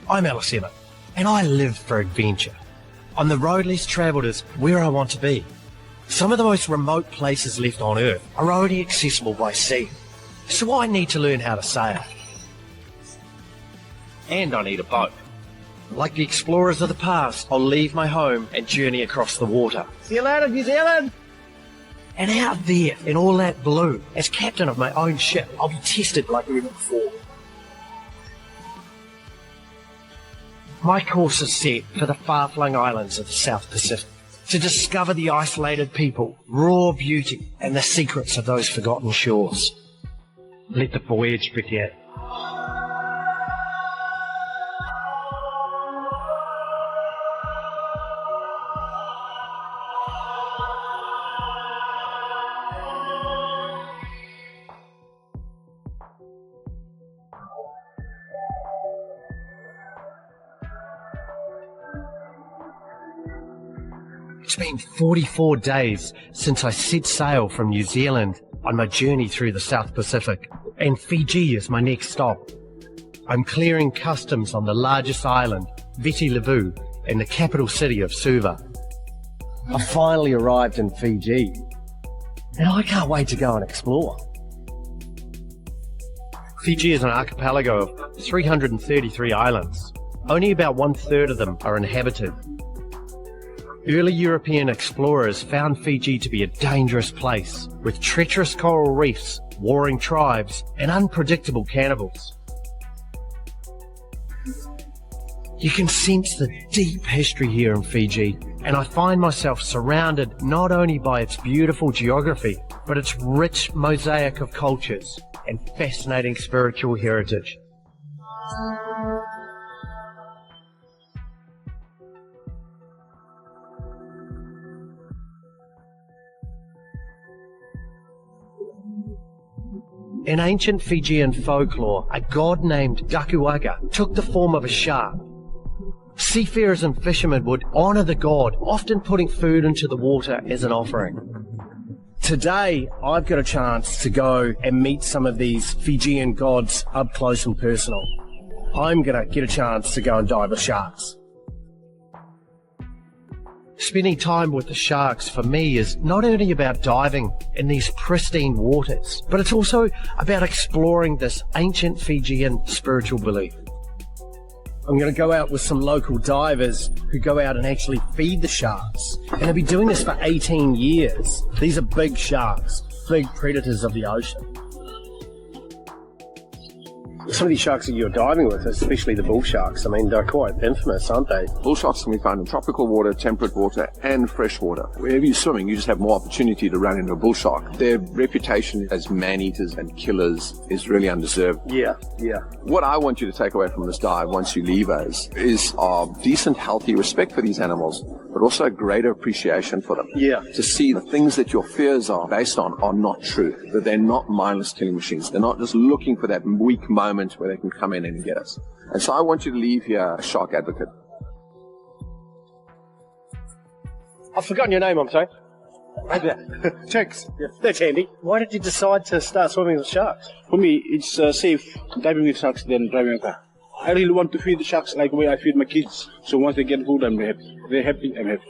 I'm Alice Emmett, and I live for adventure. On the road less travelled is where I want to be. Some of the most remote places left on Earth are only accessible by sea, so I need to learn how to sail. And I need a boat. Like the explorers of the past, I'll leave my home and journey across the water. See you later, New Zealand! And out there, in all that blue, as captain of my own ship, I'll be tested like never before. My course is set for the far-flung islands of the South Pacific, to discover the isolated people, raw beauty, and the secrets of those forgotten shores. Let the voyage begin. It's been 44 days since I set sail from New Zealand on my journey through the South Pacific, and Fiji is my next stop. I'm clearing customs on the largest island, Viti Levu, in the capital city of Suva. I finally arrived in Fiji, and I can't wait to go and explore. Fiji is an archipelago of 333 islands. Only about 1/3 of them are inhabited. Early European explorers found Fiji to be a dangerous place, with treacherous coral reefs, warring tribes, and unpredictable cannibals. You can sense the deep history here in Fiji, and I find myself surrounded not only by its beautiful geography, but its rich mosaic of cultures and fascinating spiritual heritage. In ancient Fijian folklore, a god named Dakuaga took the form of a shark. Seafarers and fishermen would honour the god, often putting food into the water as an offering. Today, I've got a chance to go and meet some of these Fijian gods up close and personal. I'm going to get a chance to go and dive with sharks. Spending time with the sharks for me is not only about diving in these pristine waters, but it's also about exploring this ancient Fijian spiritual belief. I'm going to go out with some local divers who go out and actually feed the sharks, and they've been doing this for 18 years. These are big sharks, big predators of the ocean. Some of these sharks that you're diving with, especially the bull sharks, I mean, they're quite infamous, aren't they? Bull sharks can be found in tropical water, temperate water, and fresh water. Wherever you're swimming, you just have more opportunity to run into a bull shark. Their reputation as man-eaters and killers is really undeserved. Yeah. What I want you to take away from this dive once you leave us is a decent, healthy respect for these animals, but also a greater appreciation for them. Yeah. To see the things that your fears are based on are not true, that they're not mindless killing machines. They're not just looking for that weak moment where they can come in and get us. And so I want you to leave here a shark advocate. I've forgotten your name, I'm sorry. Right there. Turks. Yeah, that's handy. Why did you decide to start swimming with sharks? For me, it's safe diving with sharks than driving a car. I really want to feed the sharks like the way I feed my kids. So once they get food, I'm happy. They're happy, I'm happy.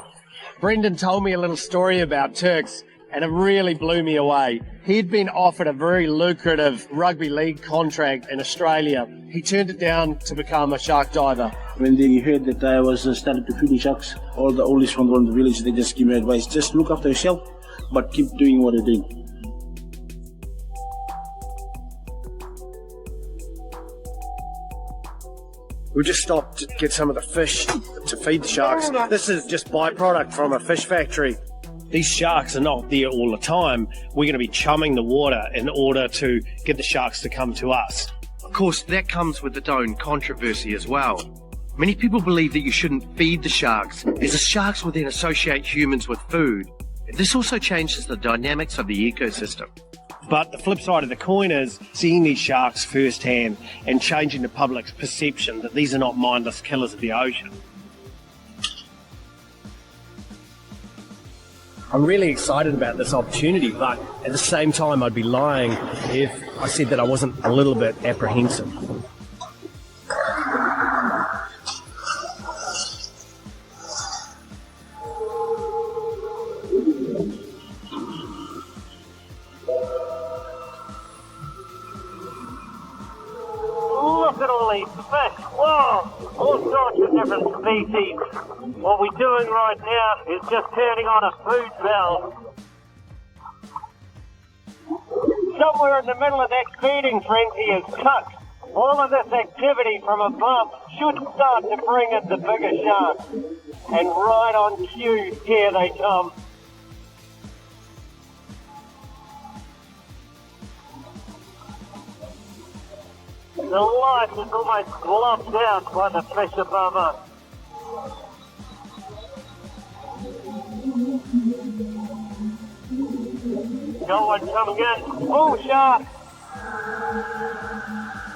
Brendan told me a little story about Turks, and it really blew me away. He'd been offered a very lucrative rugby league contract in Australia. He turned it down to become a shark diver. When they heard that I was started to feed the sharks, all the oldies from around the village, they just give me advice. Just look after yourself, but keep doing what you're doing. We just stopped to get some of the fish to feed the sharks. This is just byproduct from a fish factory. These sharks are not there all the time. We're going to be chumming the water in order to get the sharks to come to us. Of course, that comes with its own controversy as well. Many people believe that you shouldn't feed the sharks, as the sharks will then associate humans with food. This also changes the dynamics of the ecosystem. But the flip side of the coin is seeing these sharks firsthand and changing the public's perception that these are not mindless killers of the ocean. I'm really excited about this opportunity, but at the same time I'd be lying if I said that I wasn't a little bit apprehensive. these fish. Whoa! All sorts of different species. What we're doing right now is just turning on a food valve. Somewhere in the middle of that feeding frenzy is cut. All of this activity from above should start to bring in the bigger sharks. And right on cue, here they come. The light is almost blocked out by the fish above us. Got one coming in. Oh, shark!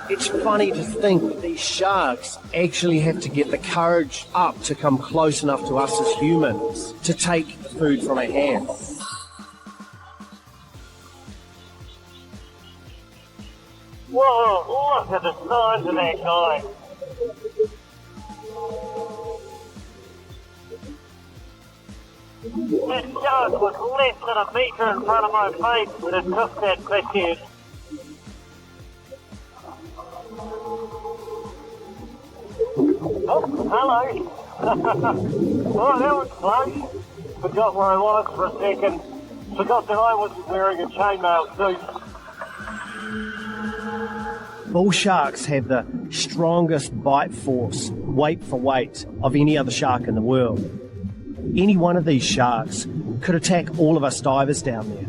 It's funny to think that these sharks actually have to get the courage up to come close enough to us as humans to take the food from our hands. Whoa, look at the size of that guy. That shark was less than a metre in front of my face when it took that fish head. Oh, hello. Oh, that was close. Forgot where I was for a second. Forgot that I wasn't wearing a chainmail suit. Bull sharks have the strongest bite force, weight for weight, of any other shark in the world. Any one of these sharks could attack all of us divers down there,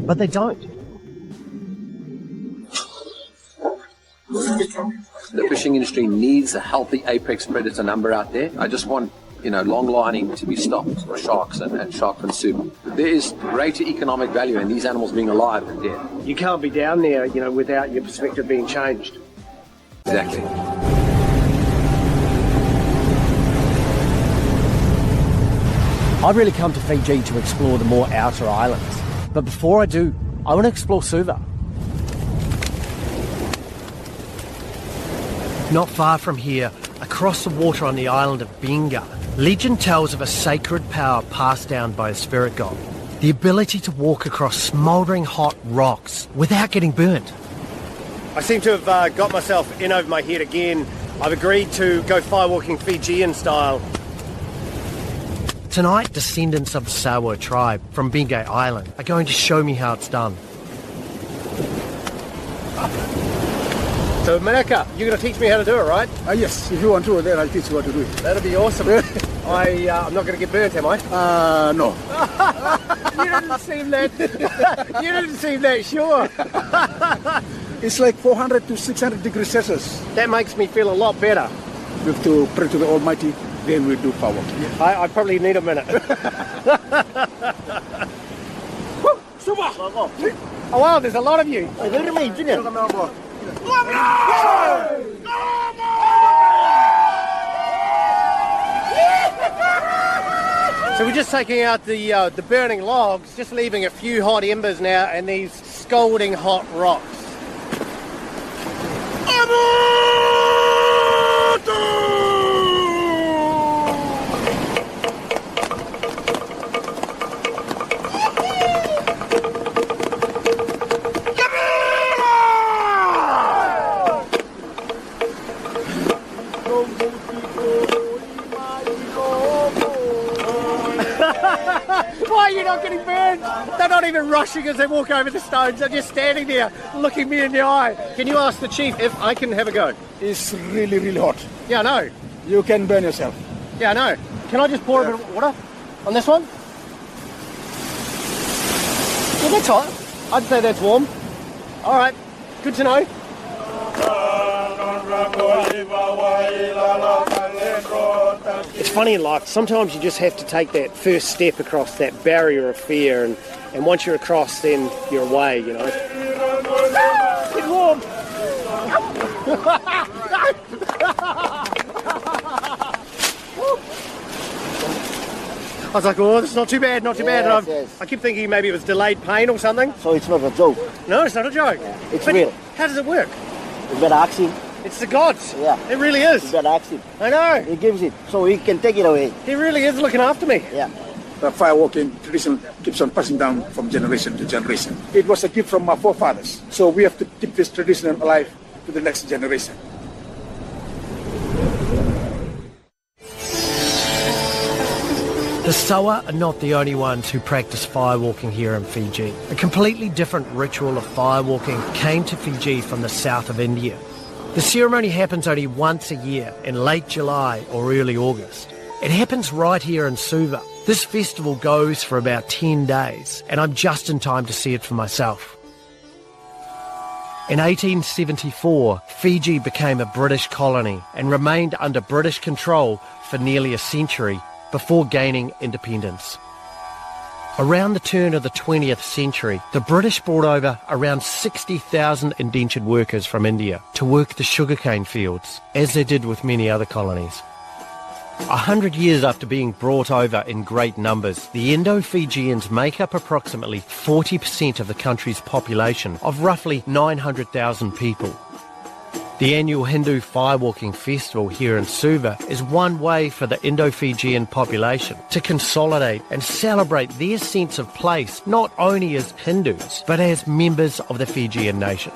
but they don't. The fishing industry needs a healthy apex predator number out there. I just want, long lining to be stopped for sharks and shark fin soup. There is greater economic value in these animals being alive than dead. You can't be down there, without your perspective being changed. Exactly. I've really come to Fiji to explore the more outer islands. But before I do, I want to explore Suva. Not far from here, across the water on the island of Binga, legend tells of a sacred power passed down by a spirit god. The ability to walk across smouldering hot rocks without getting burnt. I seem to have got myself in over my head again. I've agreed to go firewalking Fijian style. Tonight, descendants of the Sawa tribe from Bingay Island are going to show me how it's done. So, Manaka, you're going to teach me how to do it, right? Yes, if you want to, then I'll teach you what to do. That'll be awesome. I'm not going to get burnt, am I? No. You didn't seem that. You didn't seem that sure. It's like 400 to 600 degrees Celsius. That makes me feel a lot better. We have to pray to the Almighty, then we do power. I probably need a minute. Oh wow, there's a lot of you. So we're just taking out the burning logs, just leaving a few hot embers now and these scalding hot rocks. Why are you not getting burned? They're not even rushing as they walk over the stones. They're just standing there looking me in the eye. Can you ask the chief if I can have a go? It's really, really hot. Yeah, I know. You can burn yourself. Yeah, I know. Can I just pour a bit of water on this one? Yeah, that's hot. I'd say that's warm. All right. Good to know. It's funny in life, sometimes you just have to take that first step across that barrier of fear, and once you're across, then you're away, It's warm! I was like, oh, this is not too bad, not too bad. And yes. I keep thinking maybe it was delayed pain or something. So it's not a joke. No, it's not a joke. It's But real. How does it work? You better ask him. It's the gods. Yeah. It really You is. better ask him. I know. He gives it, so he can take it away. He really is looking after me. Yeah. The firewalking tradition keeps on passing down from generation to generation. It was a gift from our forefathers, so we have to keep this tradition alive to the next generation. The Sawa are not the only ones who practice firewalking here in Fiji. A completely different ritual of firewalking came to Fiji from the south of India. The ceremony happens only once a year in late July or early August. It happens right here in Suva. This festival goes for about 10 days, and I'm just in time to see it for myself. In 1874, Fiji became a British colony and remained under British control for nearly a century before gaining independence. Around the turn of the 20th century, the British brought over around 60,000 indentured workers from India to work the sugarcane fields, as they did with many other colonies. 100 years after being brought over in great numbers, the Indo-Fijians make up approximately 40% of the country's population of roughly 900,000 people. The annual Hindu Firewalking Festival here in Suva is one way for the Indo-Fijian population to consolidate and celebrate their sense of place, not only as Hindus, but as members of the Fijian nation.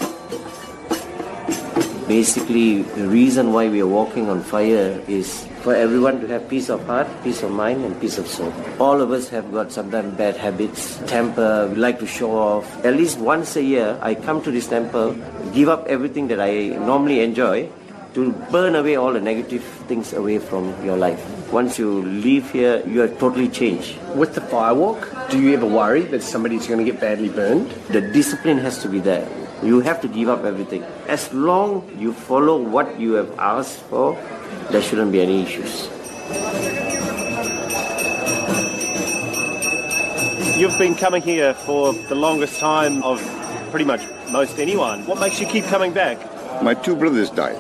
Basically, the reason why we are walking on fire is for everyone to have peace of heart, peace of mind, and peace of soul. All of us have got sometimes bad habits, temper, we like to show off. At least once a year, I come to this temple, give up everything that I normally enjoy to burn away all the negative things away from your life. Once you leave here, you are totally changed. With the firewalk, do you ever worry that somebody's going to get badly burned? The discipline has to be there. You have to give up everything. As long you follow what you have asked for, there shouldn't be any issues. You've been coming here for the longest time of pretty much most anyone. What makes you keep coming back? My two brothers died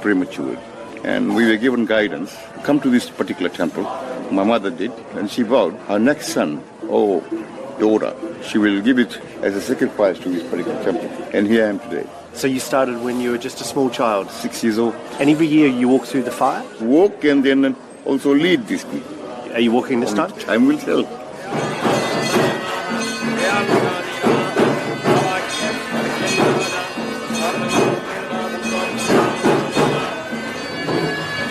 premature, and we were given guidance. Come to this particular temple. My mother did, and she vowed her next son, daughter, she will give it as a sacrifice to this particular temple. And here I am today. So you started when you were just a small child? 6 years old. And every year you walk through the fire? Walk and then also lead these people. Are you walking this time? Time will tell.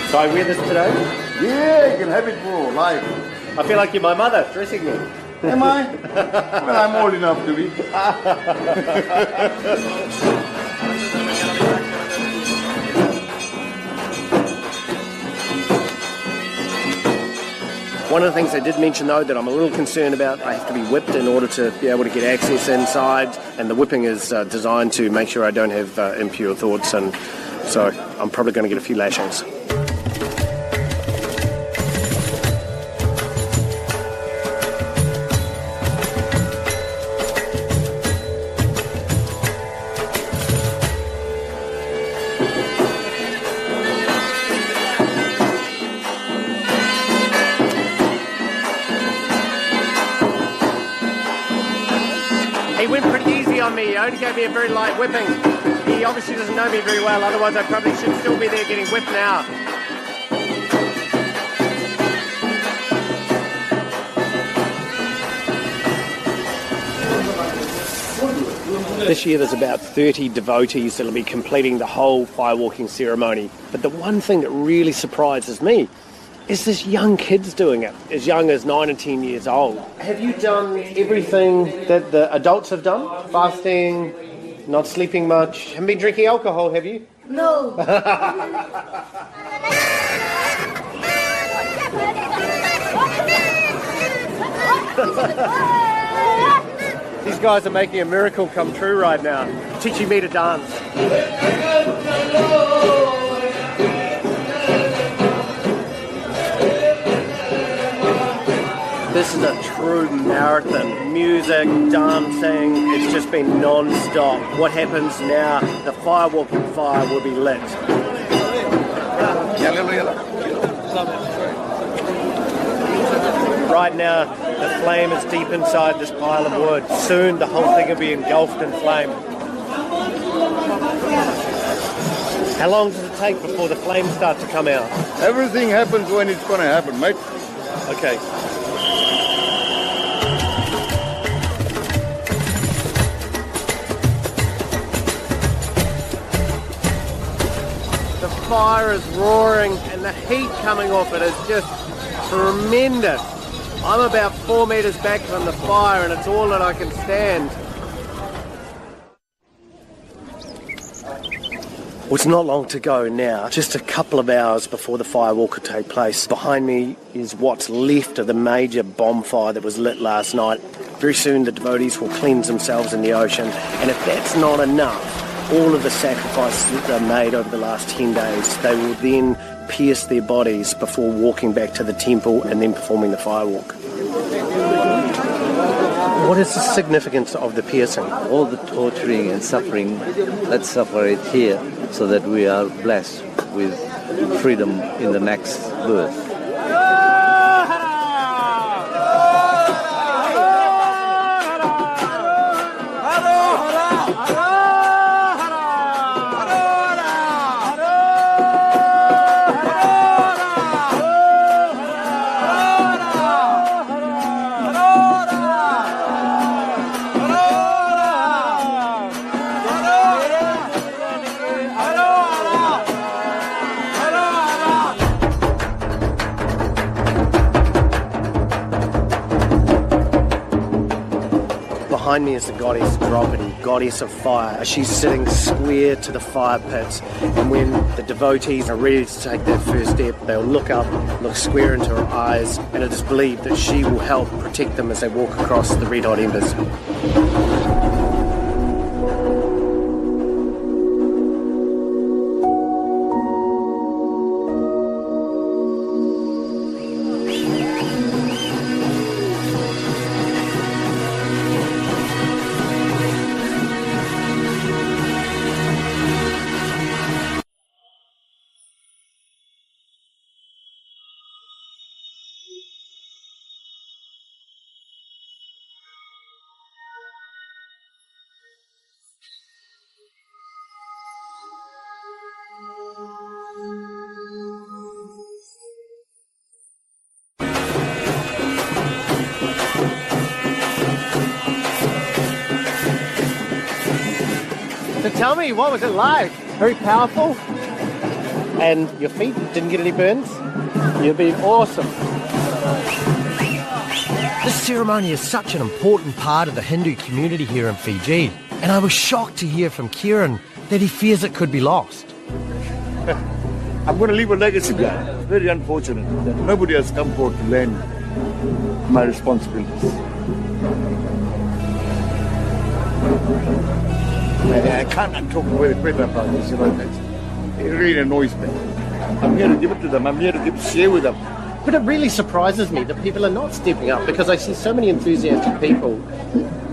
So I wear this today? Yeah, you can have it for life. I feel like you're my mother, dressing me. Am I? Well, I'm old enough to be. One of the things I did mention, though, that I'm a little concerned about, I have to be whipped in order to be able to get access inside, and the whipping is designed to make sure I don't have impure thoughts, and so I'm probably going to get a few lashings. He went pretty easy on me. He only gave me a very light whipping. He obviously doesn't know me very well, otherwise I probably should still be there getting whipped now. This year there's about 30 devotees that'll be completing the whole firewalking ceremony. But the one thing that really surprises me is this young kids doing it, as young as 9 and 10 years old. Have you done everything that the adults have done? Fasting, not sleeping much, haven't been drinking alcohol, have you? No. These guys are making a miracle come true right now, teaching me to dance. This is a true marathon. Music, dancing, it's just been non-stop. What happens now, the firewalking fire will be lit. Right now, the flame is deep inside this pile of wood. Soon, the whole thing will be engulfed in flame. How long does it take before the flames start to come out? Everything happens when it's going to happen, mate. Okay. The fire is roaring and the heat coming off it is just tremendous. I'm about 4 metres back from the fire and it's all that I can stand. Well, it's not long to go now, just a couple of hours before the firewalk could take place. Behind me is what's left of the major bonfire that was lit last night. Very soon the devotees will cleanse themselves in the ocean, and if that's not enough, all of the sacrifices that they've made over the last 10 days, they will then pierce their bodies before walking back to the temple and then performing the firewalk. What is the significance of the piercing? All the torturing and suffering, let's suffer it here so that we are blessed with freedom in the next birth. Behind me is the goddess Draupadi, goddess of fire. She's sitting square to the fire pits, and when the devotees are ready to take their first step, they'll look up, look square into her eyes, and it is believed that she will help protect them as they walk across the red-hot embers. So tell me, what was it like? Very powerful? And your feet didn't get any burns? You've been awesome. This ceremony is such an important part of the Hindu community here in Fiji, and I was shocked to hear from Kieran that he fears it could be lost. I'm going to leave a legacy behind. It's very unfortunate that nobody has come forward to learn my responsibilities. I can't talk very better about this, it really annoys me. I'm here to give it to them, I'm here to share with them. But it really surprises me that people are not stepping up, because I see so many enthusiastic people.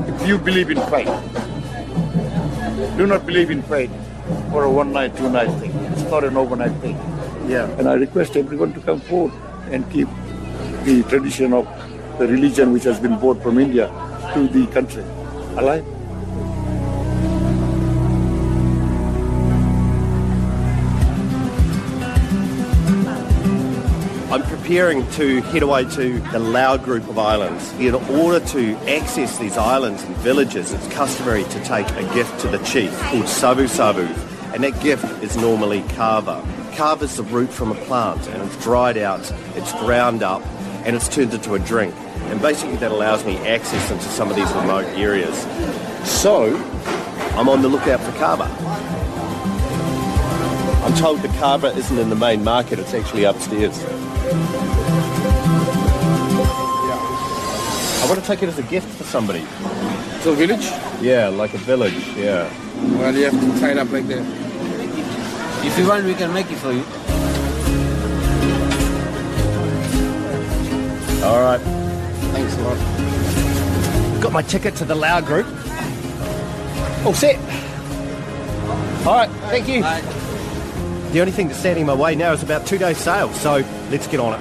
If you believe in faith, do not believe in faith for a one-night, two-night thing. It's not an overnight thing. Yeah. And I request everyone to come forward and keep the tradition of the religion which has been brought from India to the country alive. I'm preparing to head away to the Lau group of islands. In order to access these islands and villages, it's customary to take a gift to the chief called sabu sabu, and that gift is normally kava. Kava is the root from a plant, and it's dried out, it's ground up, and it's turned into a drink. And basically that allows me access into some of these remote areas. So, I'm on the lookout for kava. I'm told the kava isn't in the main market, it's actually upstairs. I want to take it as a gift for somebody. So village? Yeah, like a village, yeah. Well, you have to tie it up like that. If you want, we can make it for you. All right. Thanks a lot. Got my ticket to the Lau group. All set. All right, thank you. Bye. The only thing that's standing in my way now is about 2 days' sail, so let's get on it.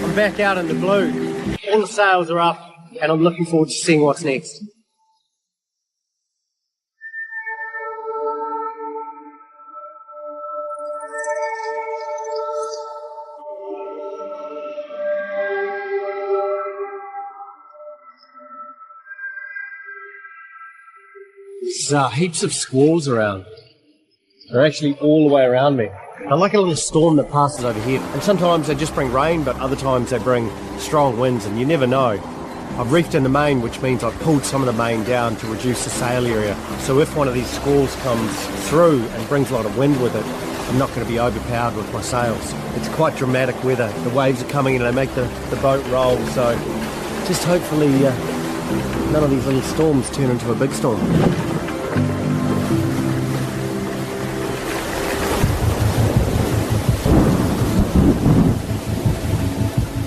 I'm back out in the blue. All the sails are up, and I'm looking forward to seeing what's next. There's heaps of squalls around. They're actually all the way around me. I like a little storm that passes over here. And sometimes they just bring rain, but other times they bring strong winds, and you never know. I've reefed in the main, which means I've pulled some of the main down to reduce the sail area. So if one of these squalls comes through and brings a lot of wind with it, I'm not going to be overpowered with my sails. It's quite dramatic weather. The waves are coming in and they make the boat roll. So just hopefully none of these little storms turn into a big storm.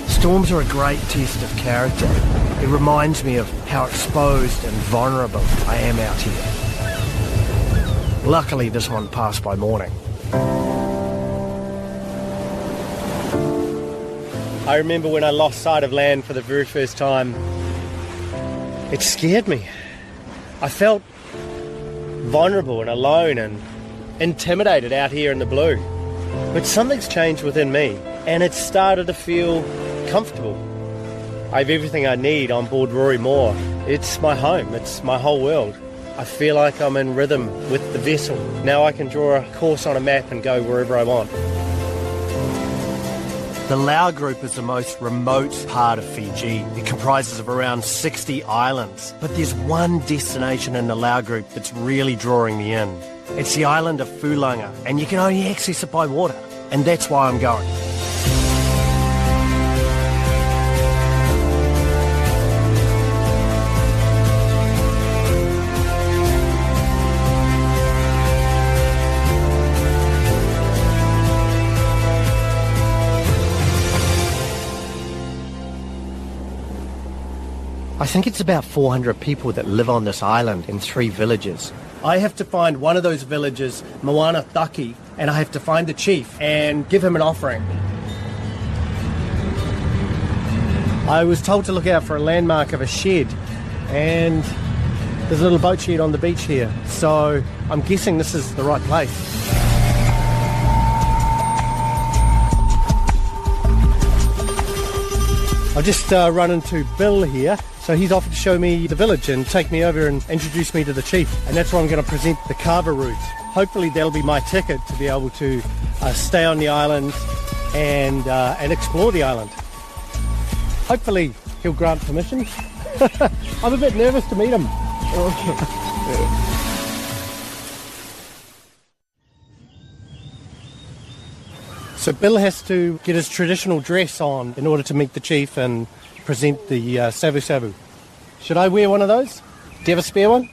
Storms are a great test of character. It reminds me of how exposed and vulnerable I am out here. Luckily, this one passed by morning. I remember when I lost sight of land for the very first time. It scared me. I felt vulnerable and alone and intimidated out here in the blue. But something's changed within me, and it's started to feel comfortable. I have everything I need on board Rory Moore. It's my home, it's my whole world. I feel like I'm in rhythm with the vessel. Now I can draw a course on a map and go wherever I want. The Lau Group is the most remote part of Fiji. It comprises of around 60 islands. But there's one destination in the Lau Group that's really drawing me in. It's the island of Fulanga, and you can only access it by water. And that's why I'm going. I think it's about 400 people that live on this island in 3 villages. I have to find one of those villages, Moana Taki, and I have to find the chief and give him an offering. I was told to look out for a landmark of a shed, and there's a little boat shed on the beach here, so I'm guessing this is the right place. I've just run into Bill here. So he's offered to show me the village and take me over and introduce me to the chief. And that's where I'm going to present the Kava route. Hopefully that'll be my ticket to be able to stay on the island and explore the island. Hopefully he'll grant permission. I'm a bit nervous to meet him. So Bill has to get his traditional dress on in order to meet the chief and present the savu savu. Should I wear one of those? Do you have a spare one?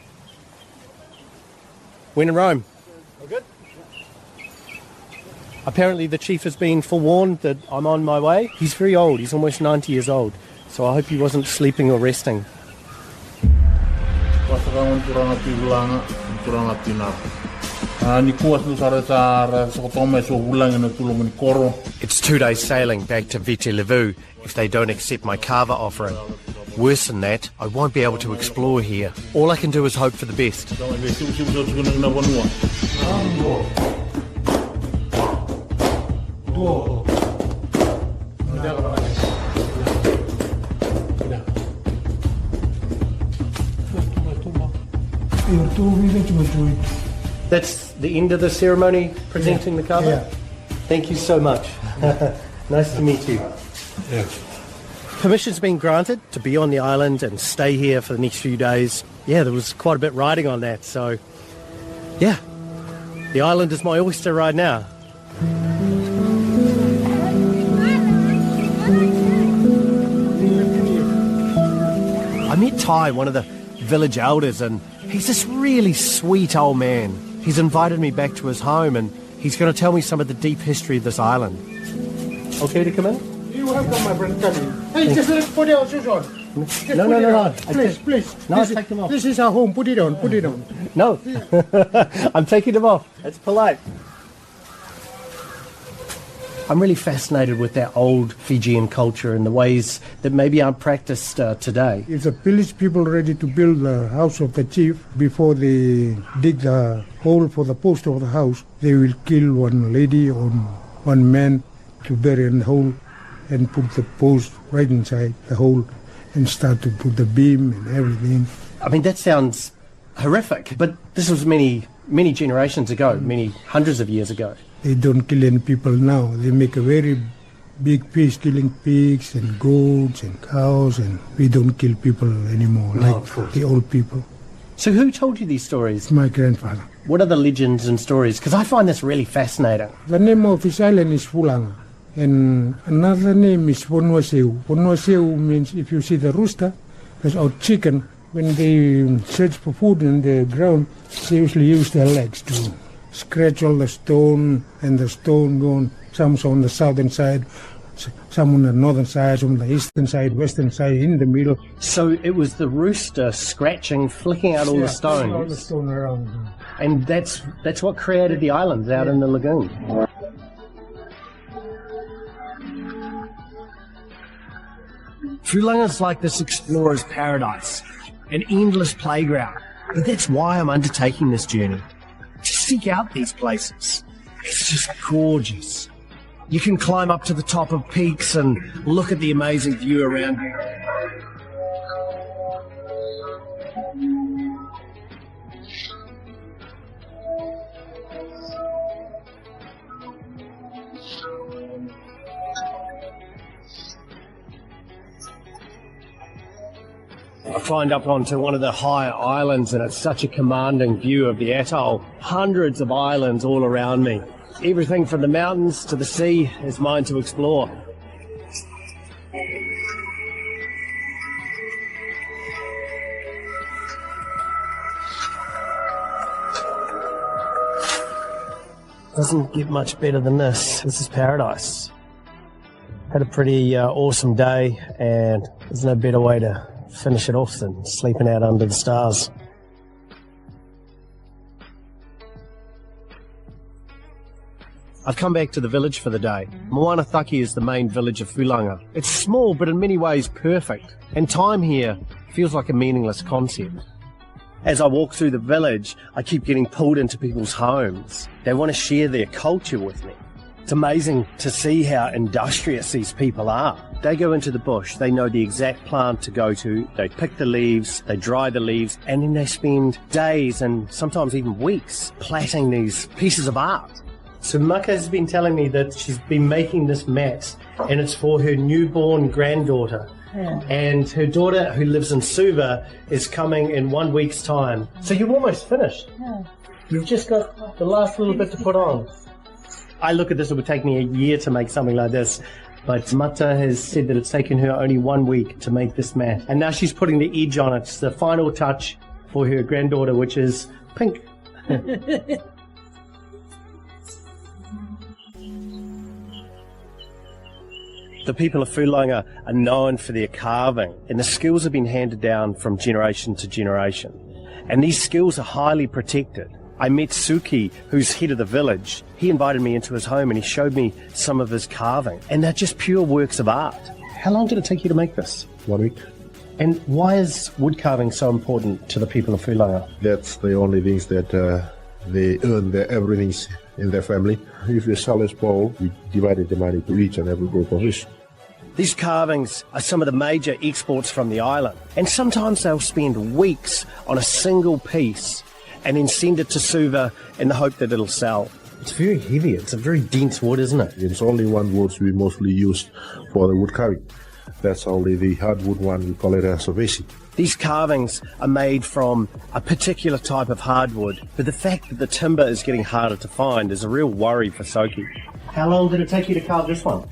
When in Rome. All good? Apparently the chief has been forewarned that I'm on my way. He's very old, he's almost 90 years old. So I hope he wasn't sleeping or resting. It's 2 days sailing back to Viti Levu if they don't accept my Kava offering. Worse than that, I won't be able to explore here. All I can do is hope for the best. That's the end of the ceremony, presenting the Kava? Yeah. Thank you so much. Nice to meet you. Yeah. Permission's been granted to be on the island and stay here for the next few days. Yeah, there was quite a bit riding on that, so yeah, the island is my oyster right now. I met Ty, one of the village elders, and he's this really sweet old man. He's invited me back to his home and he's going to tell me some of the deep history of this island. Okay to come in? You welcome, my friend. Come in. Hey, just put your shoes on. No. Please. No, take them off. This is our home. Put it on. No. I'm taking them off. It's polite. I'm really fascinated with that old Fijian culture and the ways that maybe aren't practiced today. It's the village people ready to build the house of the chief. Before they dig the hole for the post of the house, they will kill one lady or one man to bury in the hole and put the post right inside the hole and start to put the beam and everything. I mean, that sounds horrific. But this was many generations ago, many hundreds of years ago. They don't kill any people now. They make a very big feast, killing pigs and goats and cows, and we don't kill people anymore, like the old people. So who told you these stories? It's my grandfather. What are the legends and stories? Because I find this really fascinating. The name of his island is Fulanga, and another name is Ponuaseu. Ponuaseu means if you see the rooster, that's our chicken. When they search for food in the ground, they usually use their legs to scratch all the stone, and the stone going, some on the southern side, some on the northern side, some on the eastern side, western side, in the middle. So it was the rooster scratching, flicking out all the stones. All the stone around. And that's what created the islands out in the lagoon. Fulanga's like this explorer's paradise, an endless playground. But that's why I'm undertaking this journey, to seek out these places. It's just gorgeous. You can climb up to the top of peaks and look at the amazing view around you. I climbed up onto one of the higher islands, and it's such a commanding view of the atoll. Hundreds of islands all around me. Everything from the mountains to the sea is mine to explore. Doesn't get much better than this. This is paradise. Had a pretty awesome day, and there's no better way to finish it off than sleeping out under the stars. I've come back to the village for the day. Moanataki is the main village of Fulanga. It's small, but in many ways perfect, and time here feels like a meaningless concept. As I walk through the village, I keep getting pulled into people's homes. They want to share their culture with me. It's amazing to see how industrious these people are. They go into the bush, they know the exact plant to go to, they pick the leaves, they dry the leaves, and then they spend days and sometimes even weeks plaiting these pieces of art. So Maka has been telling me that she's been making this mat, and it's for her newborn granddaughter. Yeah. And her daughter, who lives in Suva, is coming in 1 week's time. So you're almost finished. Yeah. You've just got the last little bit to put on. I look at this, it would take me a year to make something like this, but Mata has said that it's taken her only 1 week to make this mat. And now she's putting the edge on it. It's the final touch for her granddaughter, which is pink. The people of Fulanga are known for their carving, and the skills have been handed down from generation to generation. And these skills are highly protected. I met Suki, who's head of the village. He invited me into his home and he showed me some of his carving, and they're just pure works of art. How long did it take you to make this? 1 week. And why is wood carving so important to the people of Fulanga? That's the only things that they earn their everything in their family. If we sell this bowl, we divided the money to each and every group of us. These carvings are some of the major exports from the island, and sometimes they'll spend weeks on a single piece and then send it to Suva in the hope that it'll sell. It's very heavy. It's a very dense wood, isn't it? It's only one wood we mostly use for the wood carving. That's only the hardwood one, we call it a savesi. These carvings are made from a particular type of hardwood, but the fact that the timber is getting harder to find is a real worry for Soki. How long did it take you to carve this one?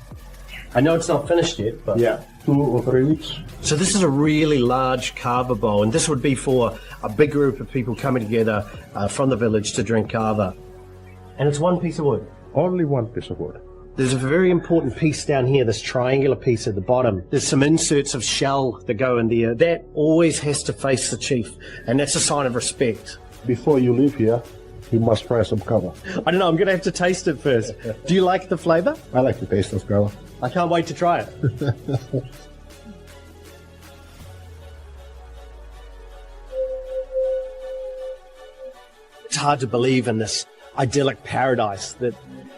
I know it's not finished yet, but... Yeah, 2 or 3 weeks. So this is a really large kava bowl, and this would be for a big group of people coming together from the village to drink kava. And it's one piece of wood? Only one piece of wood. There's a very important piece down here, this triangular piece at the bottom. There's some inserts of shell that go in there. That always has to face the chief, and that's a sign of respect. Before you leave here, you must try some kava. I don't know, I'm going to have to taste it first. Do you like the flavour? I like the taste of kava. I can't wait to try it. It's hard to believe in this idyllic paradise that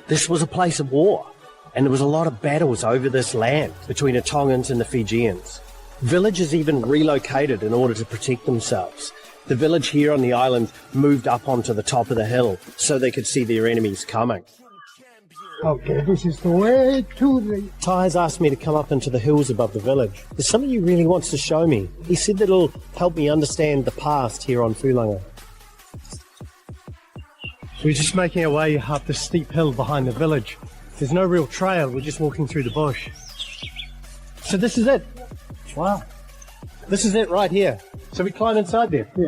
this was a place of war, and there was a lot of battles over this land between the Tongans and the Fijians. Villages even relocated in order to protect themselves. The village here on the island moved up onto the top of the hill so they could see their enemies coming. Okay, this is the way to the... Ty has asked me to come up into the hills above the village. There's something he really wants to show me. He said that it'll help me understand the past here on Fulanga. So we're just making our way up the steep hill behind the village. There's no real trail, we're just walking through the bush. So this is it. Wow. This is it right here. So we climb inside there? Yeah.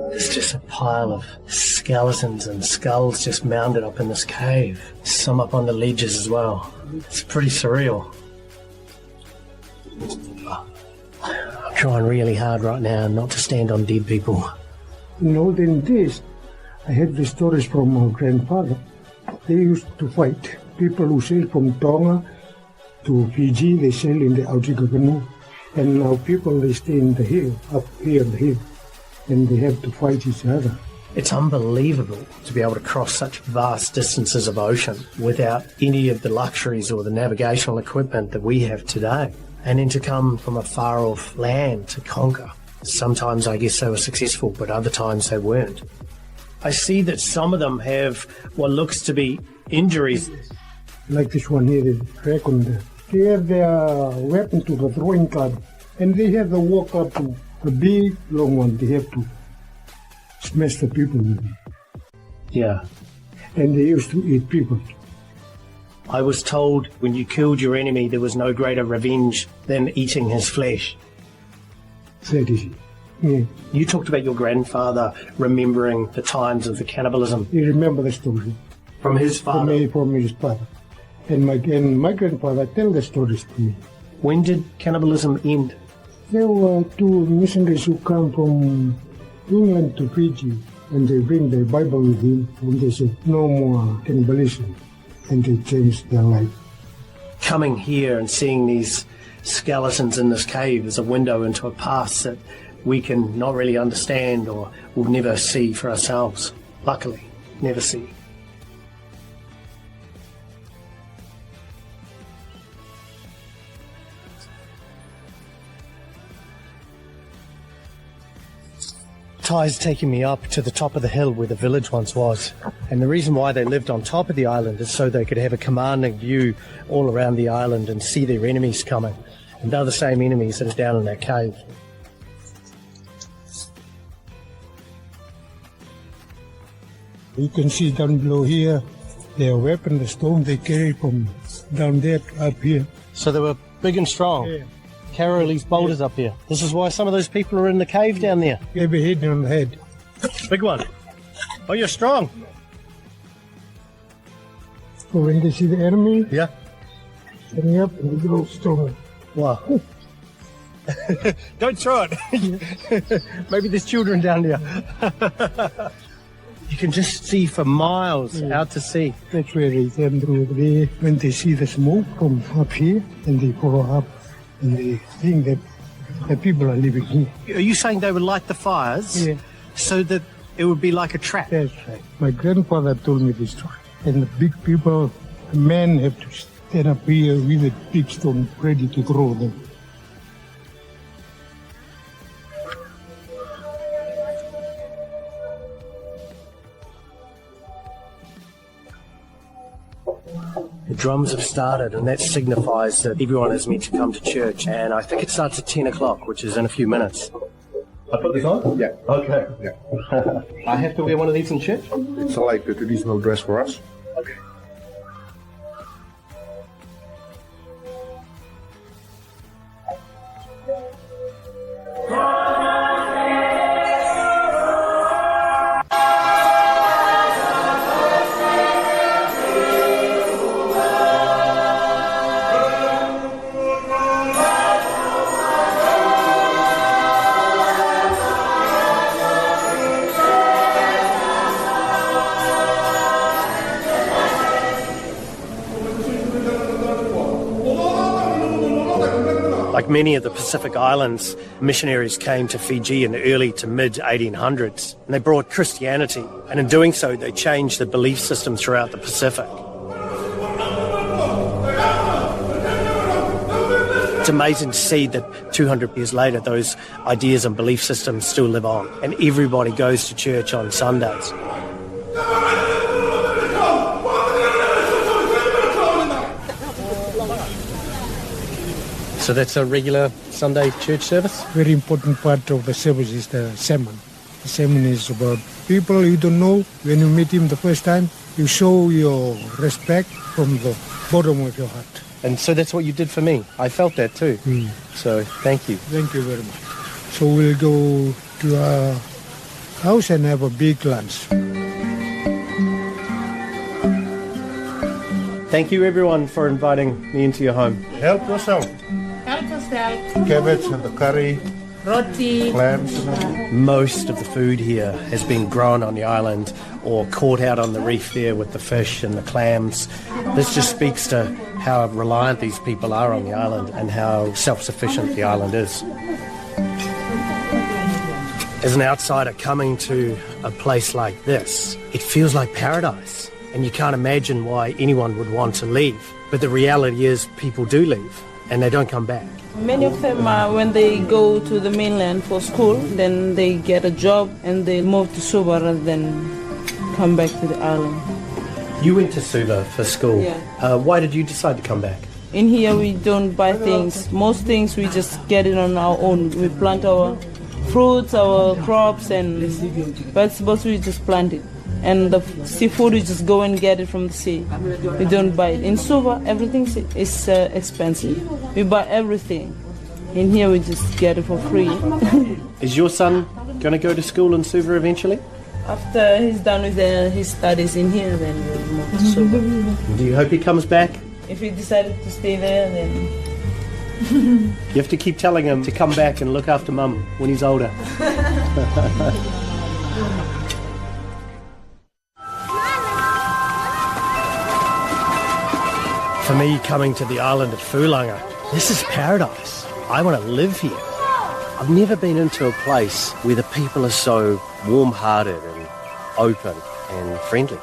There's just a pile of skeletons and skulls just mounded up in this cave. Some up on the ledges as well. It's pretty surreal. I'm trying really hard right now not to stand on dead people. In olden days, I had the stories from my grandfather. They used to fight. People who sail from Tonga to Fiji, they sail in the Aotearoa canoe. And now people, they stay in the hill, up here in the hill, and they have to fight each other. It's unbelievable to be able to cross such vast distances of ocean without any of the luxuries or the navigational equipment that we have today. And then to come from a far-off land to conquer. Sometimes I guess they were successful, but other times they weren't. I see that some of them have what looks to be injuries. Like this one here, the dragon. They have their weapon to the throwing card, and they have to walk up to a big, long one. They have to smash the people with it. Yeah. And they used to eat people. I was told when you killed your enemy, there was no greater revenge than eating his flesh. That is it. Yeah. You talked about your grandfather remembering the times of the cannibalism. He remember the story. From his father? From his father. And my grandfather tell the stories to me. When did cannibalism end? There were two missionaries who come from England to Fiji, and they bring the Bible with him, and they said, no more cannibalism. And they changed their life. Coming here and seeing these skeletons in this cave is a window into a past that we can not really understand or will never see for ourselves. Luckily, never see. Ty's taking me up to the top of the hill where the village once was. And the reason why they lived on top of the island is so they could have a commanding view all around the island and see their enemies coming. And they're the same enemies that are down in that cave. You can see down below here, their weapon, the stone they carry from down there to up here. So they were big and strong. Yeah. Carry these boulders up here. This is why some of those people are in the cave down there. They have a hit on the head. Big one. Oh, you're strong. So when they see the enemy, yeah, coming up and they go strong. Wow. Don't throw it. Maybe there's children down there. You can just see for miles out to sea. That's where they came through. When they see the smoke from up here, and they follow up, and they think that the people are living here. Are you saying they would light the fires so that it would be like a trap? That's right. My grandfather told me this story. And the big people, the men have to stand up here with a big stone ready to throw them. The drums have started, and that signifies that everyone is meant to come to church. And I think it starts at 10 o'clock, which is in a few minutes. I put this on? Yeah. Okay. Yeah. I have to wear one of these in church? It's like the traditional dress for us. Okay. Like many of the Pacific Islands, missionaries came to Fiji in the early to mid-1800s, and they brought Christianity, and in doing so they changed the belief system throughout the Pacific. It's amazing to see that 200 years later, those ideas and belief systems still live on, and everybody goes to church on Sundays. So that's a regular Sunday church service? Very important part of the service is the sermon. The sermon is about people you don't know. When you meet him the first time, you show your respect from the bottom of your heart. And so that's what you did for me. I felt that too. So thank you. Thank you very much. So we'll go to our house and have a big lunch. Thank you everyone for inviting me into your home. Help yourself. Help yourself. Cabbage and the curry, Roti. clams. Most of the food here has been grown on the island or caught out on the reef there with the fish and the clams. This just speaks to how reliant these people are on the island and how self-sufficient the island is. As an outsider coming to a place like this, it feels like paradise, and you can't imagine why anyone would want to leave. But the reality is people do leave and they don't come back. Many of them, when they go to the mainland for school, then they get a job and they move to Suva rather than come back to the island. You went to Suva for school. Yeah. Why did you decide to come back? In here we don't buy things. Most things we just get it on our own. We plant our fruits, our crops and vegetables, we just plant it. And the seafood, we just go and get it from the sea. We don't buy it. In Suva, everything is expensive. We buy everything. In here, we just get it for free. Is your son going to go to school in Suva eventually? After he's done with his studies in here, then we'll move to Suva. Do you hope he comes back? If he decided to stay there, then... You have to keep telling him to come back and look after Mum when he's older. For me, coming to the island of Fulanga, this is paradise. I want to live here. I've never been into a place where the people are so warm-hearted and open and friendly.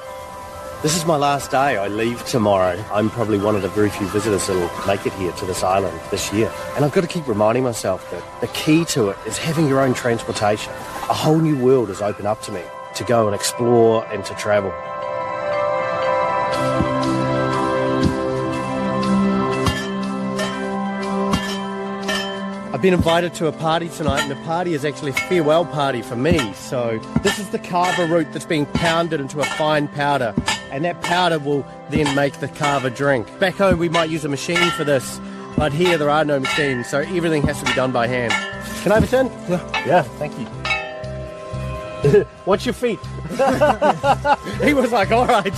This is my last day. I leave tomorrow. I'm probably one of the very few visitors that will make it here to this island this year. And I've got to keep reminding myself that the key to it is having your own transportation. A whole new world has opened up to me to go and explore and to travel. I've been invited to a party tonight, and the party is actually a farewell party for me. So this is the kava root that's being pounded into a fine powder, and that powder will then make the kava drink. Back home we might use a machine for this, but here there are no machines, so everything has to be done by hand. Can I have a turn? Yeah, thank you. Watch your feet. He was like, all right.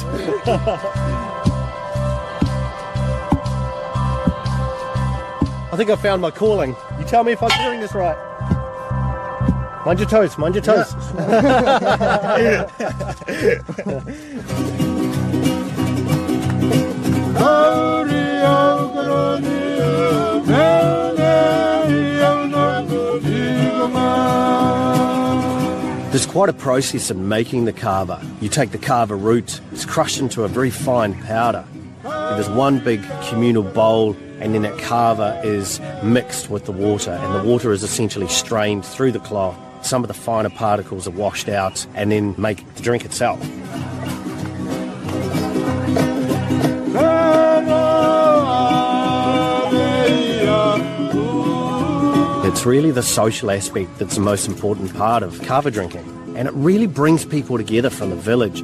I think I found my calling. You tell me if I'm doing this right. Mind your toes, mind your toes. There's quite a process in making the kava. You take the kava root, it's crushed into a very fine powder. There's one big communal bowl, and then that kava is mixed with the water, and the water is essentially strained through the cloth. Some of the finer particles are washed out and then make the drink itself. It's really the social aspect that's the most important part of kava drinking, and it really brings people together from the village.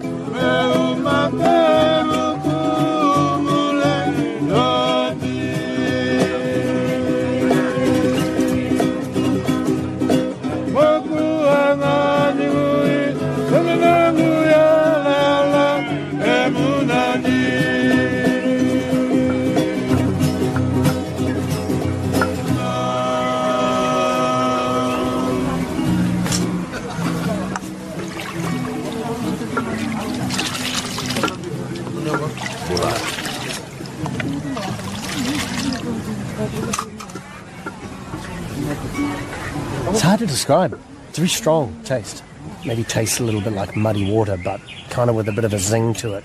It's hard to describe. It's a very strong taste. maybe tastes a little bit like muddy water, but kind of with a bit of a zing to it.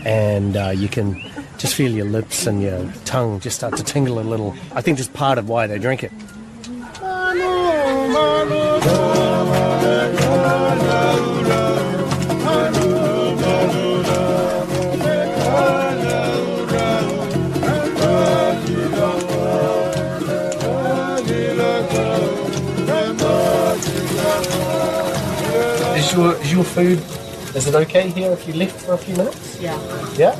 And you can just feel your lips and your tongue just start to tingle a little. I think that's part of why they drink it. Is your food, is it okay here if you left for a few minutes? Yeah. Yeah?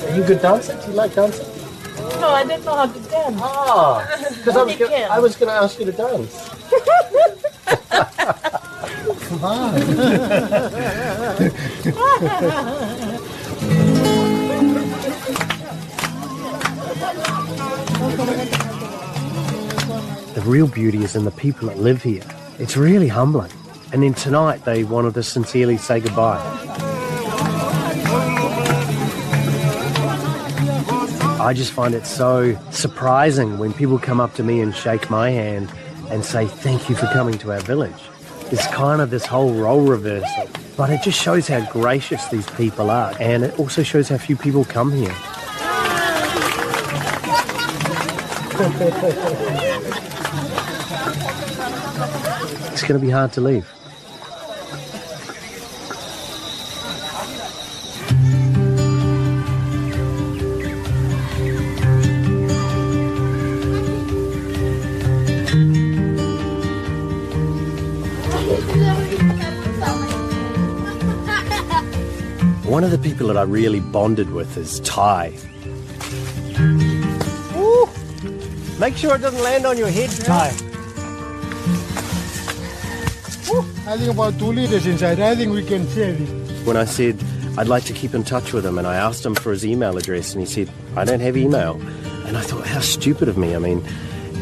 Are you a good dancer? Do you like dancing? No, I don't know how to dance. Ah, because I was going to ask you to dance. Come on. The real beauty is in the people that live here. It's really humbling. And then tonight they wanted to sincerely say goodbye. I just find it so surprising when people come up to me and shake my hand and say thank you for coming to our village. It's kind of this whole role reversal. But it just shows how gracious these people are, and it also shows how few people come here. It's going to be hard to leave. One of the people that I really bonded with is Ty. Ooh. Make sure it doesn't land on your head, Ty. I think about 2 liters inside. I think we can save it. When I said I'd like to keep in touch with him and I asked him for his email address and he said, I don't have email. And I thought, how stupid of me. I mean,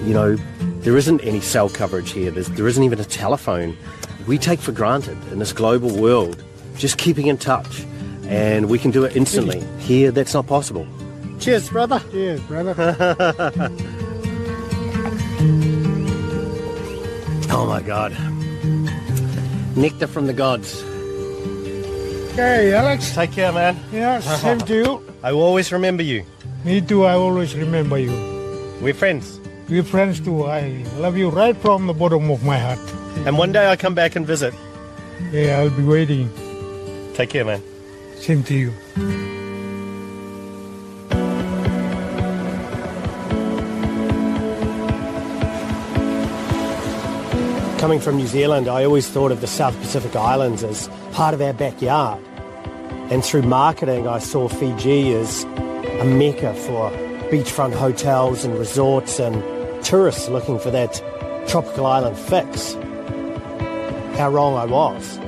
you know, there isn't any cell coverage here. There isn't even a telephone. We take for granted in this global world just keeping in touch. And we can do it instantly. Here, that's not possible. Cheers, brother. Cheers, brother. Oh, my God. Nectar from the gods. Hey, Alex. Take care, man. Yeah, same to you. I will always remember you. Me too, I always remember you. We're friends. We're friends too. I love you right from the bottom of my heart. And one day I'll come back and visit. Yeah, I'll be waiting. Take care, man. Same to you. Coming from New Zealand, I always thought of the South Pacific Islands as part of our backyard. And through marketing, I saw Fiji as a mecca for beachfront hotels and resorts and tourists looking for that tropical island fix. How wrong I was.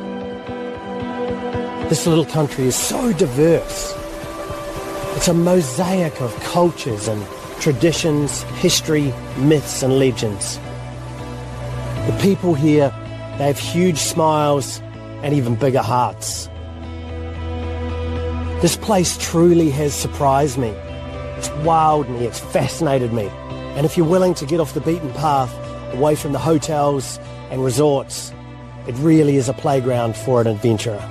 This little country is so diverse. It's a mosaic of cultures and traditions, history, myths and legends. The people here, they have huge smiles and even bigger hearts. This place truly has surprised me. It's wowed me, it's fascinated me. And if you're willing to get off the beaten path, away from the hotels and resorts, it really is a playground for an adventurer.